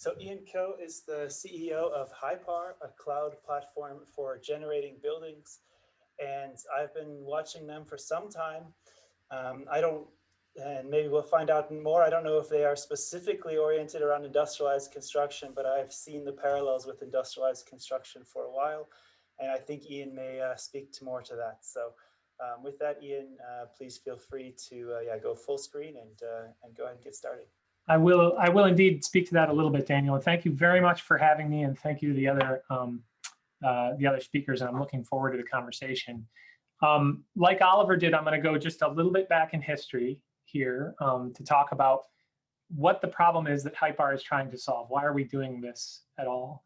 So Ian Keough is the CEO of Hypar, a cloud platform for generating buildings. And I've been watching them for some time. And maybe we'll find out more. I don't know if they are specifically oriented around industrialized construction, but I've seen the parallels with industrialized construction for a while. And I think Ian may speak to more to that. So with that, Ian, please feel free to go full screen and go ahead and get started. I will indeed speak to that a little bit, Daniel. And thank you very much for having me, and thank you to the other speakers. And I'm looking forward to the conversation. Like Oliver did, I'm going to go just a little bit back in history here to talk about what the problem is that Hypar is trying to solve. Why are we doing this at all?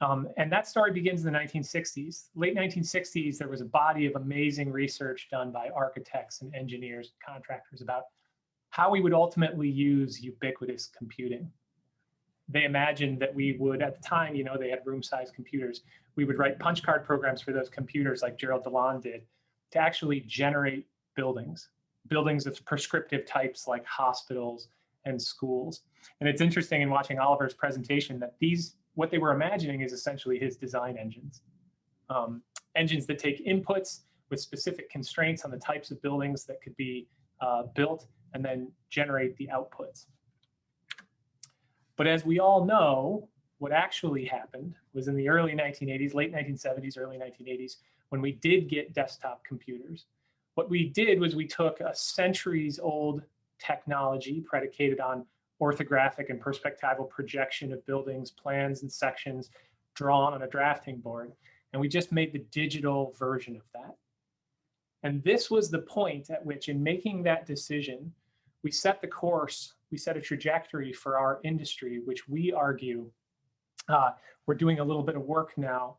And that story begins in the 1960s. Late 1960s, there was a body of amazing research done by architects and engineers and contractors about how we would ultimately use ubiquitous computing. They imagined that we would, at the time, they had room-sized computers. We would write punch card programs for those computers like Gerald DeLon did to actually generate buildings of prescriptive types like hospitals and schools. And it's interesting in watching Oliver's presentation that what they were imagining is essentially his design engines. Engines that take inputs with specific constraints on the types of buildings that could be built and then generate the outputs. But as we all know, what actually happened was in the early 1980s, late 1970s, early 1980s, when we did get desktop computers, what we did was we took a centuries-old technology predicated on orthographic and perspectival projection of buildings, plans, and sections drawn on a drafting board, and we just made the digital version of that. And this was the point at which, in making that decision, we set the course, we set a trajectory for our industry, which we argue we're doing a little bit of work now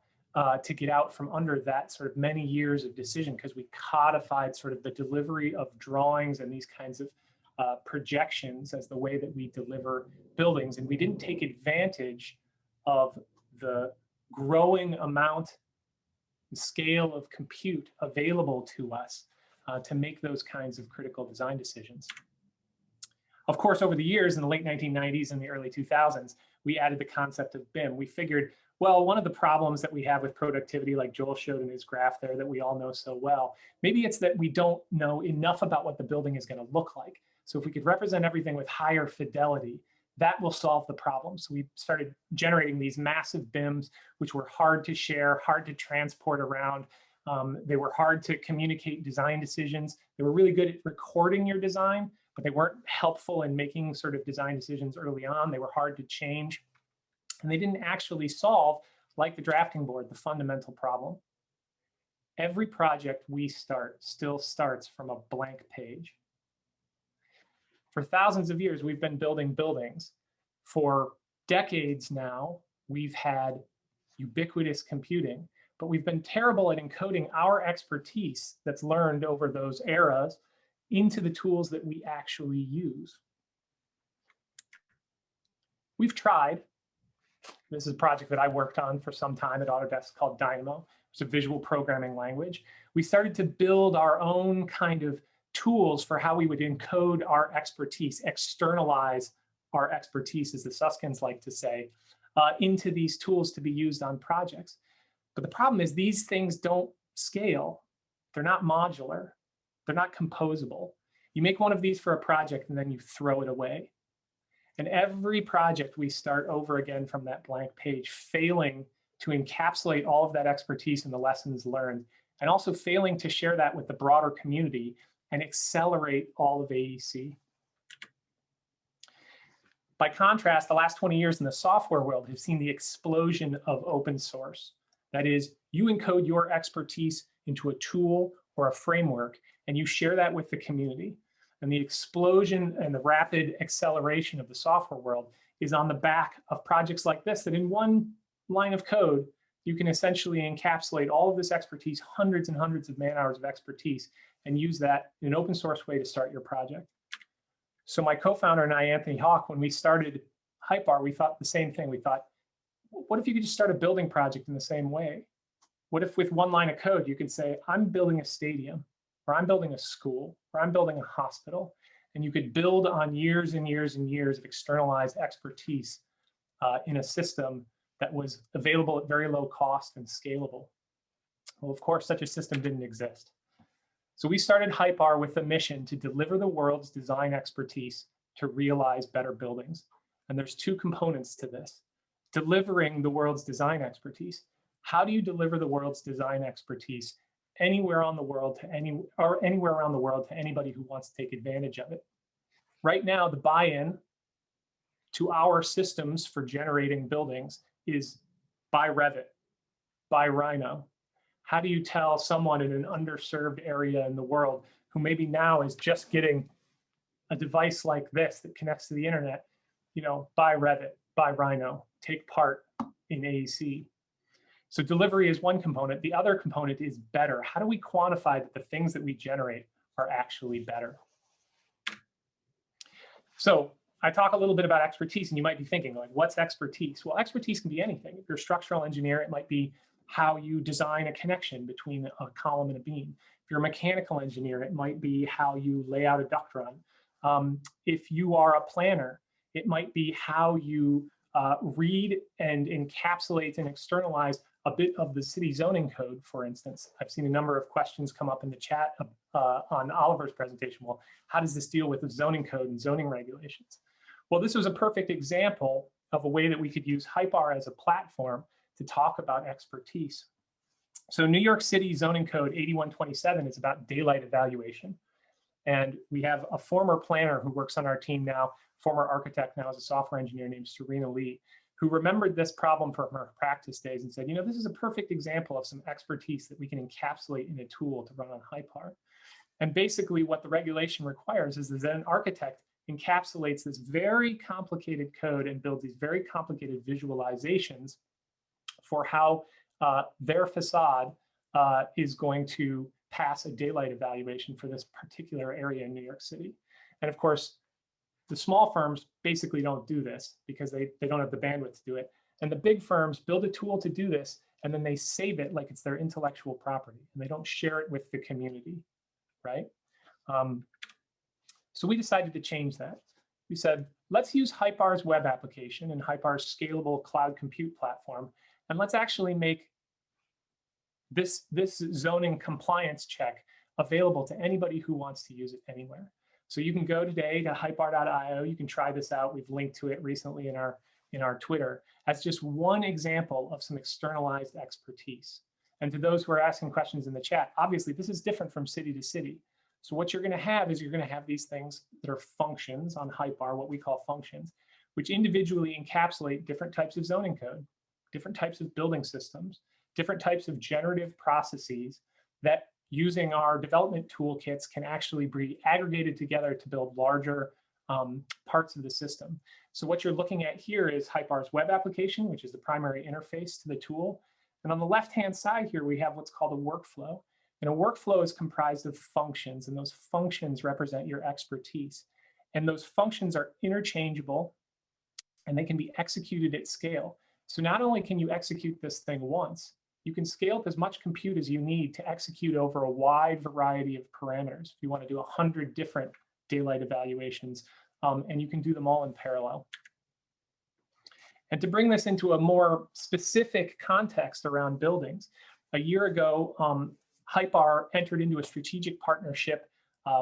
to get out from under that sort of many years of decision, because we codified sort of the delivery of drawings and these kinds of projections as the way that we deliver buildings. And we didn't take advantage of the growing amount and scale of compute available to us to make those kinds of critical design decisions. Of course, over the years, in the late 1990s and the early 2000s, we added the concept of BIM. We figured, well, one of the problems that we have with productivity, like Joel showed in his graph there that we all know so well, maybe it's that we don't know enough about what the building is going to look like. So if we could represent everything with higher fidelity, that will solve the problem. So we started generating these massive BIMs, which were hard to share, hard to transport around. They were hard to communicate design decisions. They were really good at recording your design, but they weren't helpful in making sort of design decisions early on. They were hard to change. And they didn't actually solve, like the drafting board, the fundamental problem. Every project we start still starts from a blank page. For thousands of years, we've been building buildings. For decades now, we've had ubiquitous computing, but we've been terrible at encoding our expertise that's learned over those eras into the tools that we actually use. We've tried. This is a project that I worked on for some time at Autodesk called Dynamo. It's a visual programming language. We started to build our own kind of tools for how we would encode our expertise, externalize our expertise, as the Suskins like to say, into these tools to be used on projects. But the problem is these things don't scale. They're not modular. They're not composable. You make one of these for a project and then you throw it away. And every project we start over again from that blank page, failing to encapsulate all of that expertise and the lessons learned, and also failing to share that with the broader community and accelerate all of AEC. By contrast, the last 20 years in the software world have seen the explosion of open source. That is, you encode your expertise into a tool or a framework, and you share that with the community. And the explosion and the rapid acceleration of the software world is on the back of projects like this, that in one line of code, you can essentially encapsulate all of this expertise, hundreds and hundreds of man-hours of expertise, and use that in an open source way to start your project. So my co-founder and I, Anthony Hawk, when we started Hypar, we thought the same thing. We thought, what if you could just start a building project in the same way? What if with one line of code, you could say, I'm building a stadium, or I'm building a school, or I'm building a hospital, and you could build on years and years and years of externalized expertise in a system that was available at very low cost and scalable. Well, of course, such a system didn't exist. So we started Hypar with a mission to deliver the world's design expertise to realize better buildings. And there's two components to this. Delivering the world's design expertise. How do you deliver the world's design expertise anywhere on the world to anywhere around the world to anybody who wants to take advantage of it? Right now, the buy-in to our systems for generating buildings is by Revit, by Rhino. How do you tell someone in an underserved area in the world who maybe now is just getting a device like this that connects to the internet, buy Revit, buy Rhino, take part in AEC? So delivery is one component. The other component is better. How do we quantify that the things that we generate are actually better? So I talk a little bit about expertise, and you might be thinking, like, what's expertise? Well, expertise can be anything. If you're a structural engineer, it might be how you design a connection between a column and a beam. If you're a mechanical engineer, it might be how you lay out a duct run. If you are a planner, it might be how you read and encapsulate and externalize a bit of the city zoning code, for instance. I've seen a number of questions come up in the chat on Oliver's presentation. Well, how does this deal with the zoning code and zoning regulations? Well, this was a perfect example of a way that we could use Hypar as a platform to talk about expertise. So New York City zoning code 8127 is about daylight evaluation. And we have a former planner who works on our team now, former architect now as a software engineer named Serena Lee, who remembered this problem from her practice days and said, this is a perfect example of some expertise that we can encapsulate in a tool to run on Hypar. And basically what the regulation requires is that an architect encapsulates this very complicated code and builds these very complicated visualizations for how their facade is going to pass a daylight evaluation for this particular area in New York City. And of course, the small firms basically don't do this because they don't have the bandwidth to do it. And the big firms build a tool to do this, and then they save it like it's their intellectual property, and they don't share it with the community, right? So we decided to change that. We said, let's use Hypar's web application and Hypar's scalable cloud compute platform, and let's actually make this zoning compliance check available to anybody who wants to use it anywhere. So you can go today to hypar.io. You can try this out. We've linked to it recently in our Twitter as just one example of some externalized expertise. And to those who are asking questions in the chat, obviously this is different from city to city. So what you're going to have is you're going to have these things that are functions on Hypar, what we call functions, which individually encapsulate different types of zoning code, different types of building systems, different types of generative processes that using our development toolkits can actually be aggregated together to build larger parts of the system. So what you're looking at here is Hypar's web application, which is the primary interface to the tool. And on the left-hand side here, we have what's called a workflow. And a workflow is comprised of functions, and those functions represent your expertise. And those functions are interchangeable, and they can be executed at scale. So not only can you execute this thing once, you can scale up as much compute as you need to execute over a wide variety of parameters. If you want to do 100 different daylight evaluations, and you can do them all in parallel. And to bring this into a more specific context around buildings, a year ago, Hypar entered into a strategic partnership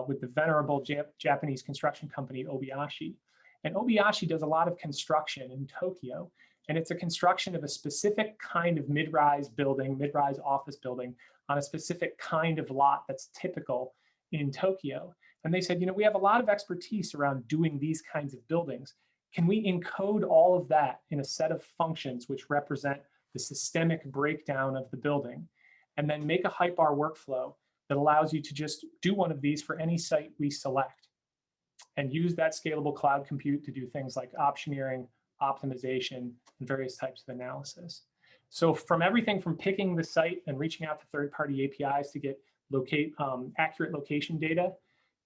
with the venerable Japanese construction company Obayashi. And Obayashi does a lot of construction in Tokyo. And it's a construction of a specific kind of mid-rise building, mid-rise office building on a specific kind of lot that's typical in Tokyo. And they said, we have a lot of expertise around doing these kinds of buildings. Can we encode all of that in a set of functions which represent the systemic breakdown of the building, and then make a Hypar workflow that allows you to just do one of these for any site we select, and use that scalable cloud compute to do things like optioneering, optimization, and various types of analysis. So from everything from picking the site and reaching out to third-party APIs to get accurate location data,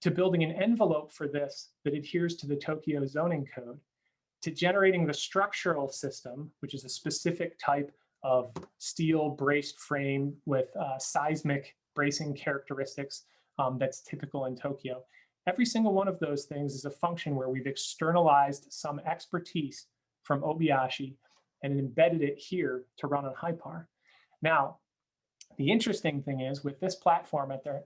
to building an envelope for this that adheres to the Tokyo zoning code, to generating the structural system, which is a specific type of steel braced frame with seismic bracing characteristics that's typical in Tokyo. Every single one of those things is a function where we've externalized some expertise from Obayashi and embedded it here to run on Hypar. Now, the interesting thing is with this platform at their,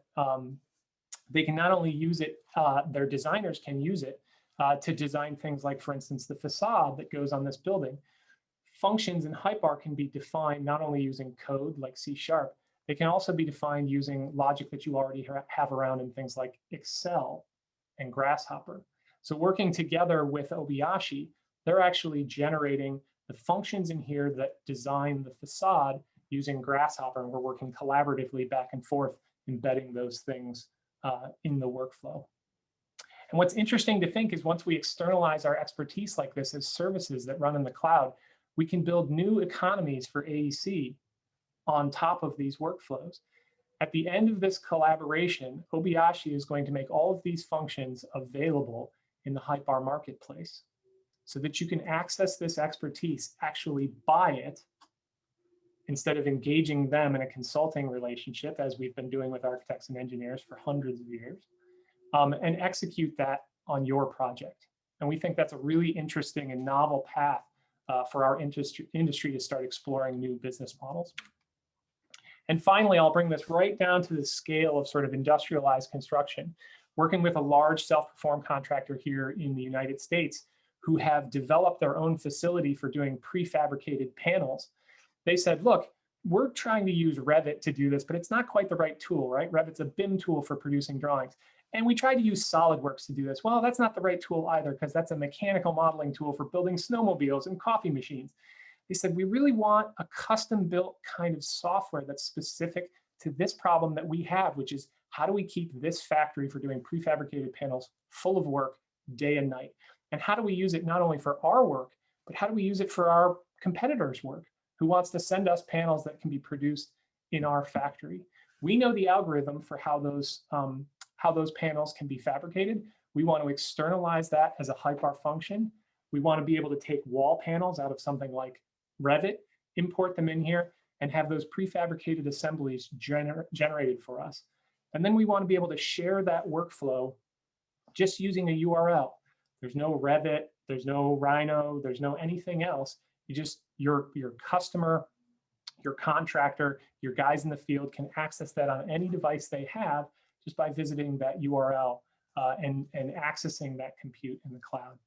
they can not only use it, their designers can use it to design things like, for instance, the facade that goes on this building. Functions in Hypar can be defined not only using code like C#, they can also be defined using logic that you already have around in things like Excel and Grasshopper. So working together with Obayashi, they're actually generating the functions in here that design the facade using Grasshopper, and we're working collaboratively back and forth, embedding those things in the workflow. And what's interesting to think is once we externalize our expertise like this as services that run in the cloud, we can build new economies for AEC on top of these workflows. At the end of this collaboration, Obayashi is going to make all of these functions available in the Hypar marketplace so that you can access this expertise, actually buy it, instead of engaging them in a consulting relationship, as we've been doing with architects and engineers for hundreds of years, and execute that on your project. And we think that's a really interesting and novel path for our industry to start exploring new business models. And finally, I'll bring this right down to the scale of sort of industrialized construction, working with a large self-perform contractor here in the United States who have developed their own facility for doing prefabricated panels. They said, look, we're trying to use Revit to do this, but it's not quite the right tool, right? Revit's a BIM tool for producing drawings. And we tried to use SolidWorks to do this. Well, that's not the right tool either, because that's a mechanical modeling tool for building snowmobiles and coffee machines. They said, we really want a custom built kind of software that's specific to this problem that we have, which is how do we keep this factory for doing prefabricated panels full of work day and night? And how do we use it not only for our work, but how do we use it for our competitors' work? Who wants to send us panels that can be produced in our factory? We know the algorithm for how those panels can be fabricated. We want to externalize that as a Hypar function. We want to be able to take wall panels out of something like Revit, import them in here, and have those prefabricated assemblies generated for us. And then we want to be able to share that workflow just using a URL. There's no Revit, there's no Rhino, there's no anything else. You just, your customer, your contractor, your guys in the field can access that on any device they have just by visiting that URL and accessing that compute in the cloud.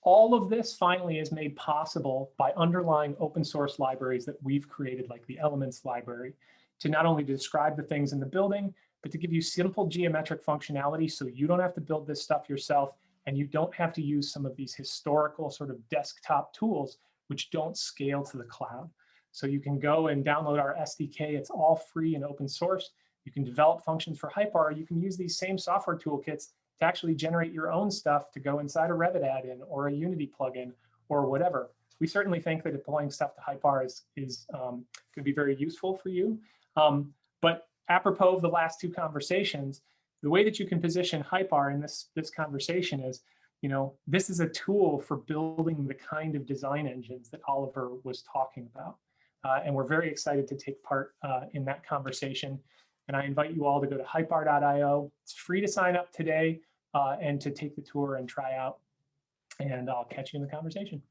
All of this finally is made possible by underlying open source libraries that we've created, like the Elements library, to not only describe the things in the building, but to give you simple geometric functionality so you don't have to build this stuff yourself and you don't have to use some of these historical sort of desktop tools which don't scale to the cloud. So you can go and download our SDK. It's all free and open source. You can develop functions for Hypar. You can use these same software toolkits to actually generate your own stuff to go inside a Revit add-in or a Unity plugin or whatever. We certainly think that deploying stuff to Hypar is going to be very useful for you. But apropos of the last two conversations, the way that you can position Hypar in this conversation is, this is a tool for building the kind of design engines that Oliver was talking about. And we're very excited to take part in that conversation. And I invite you all to go to hypar.io. It's free to sign up today and to take the tour and try out. And I'll catch you in the conversation.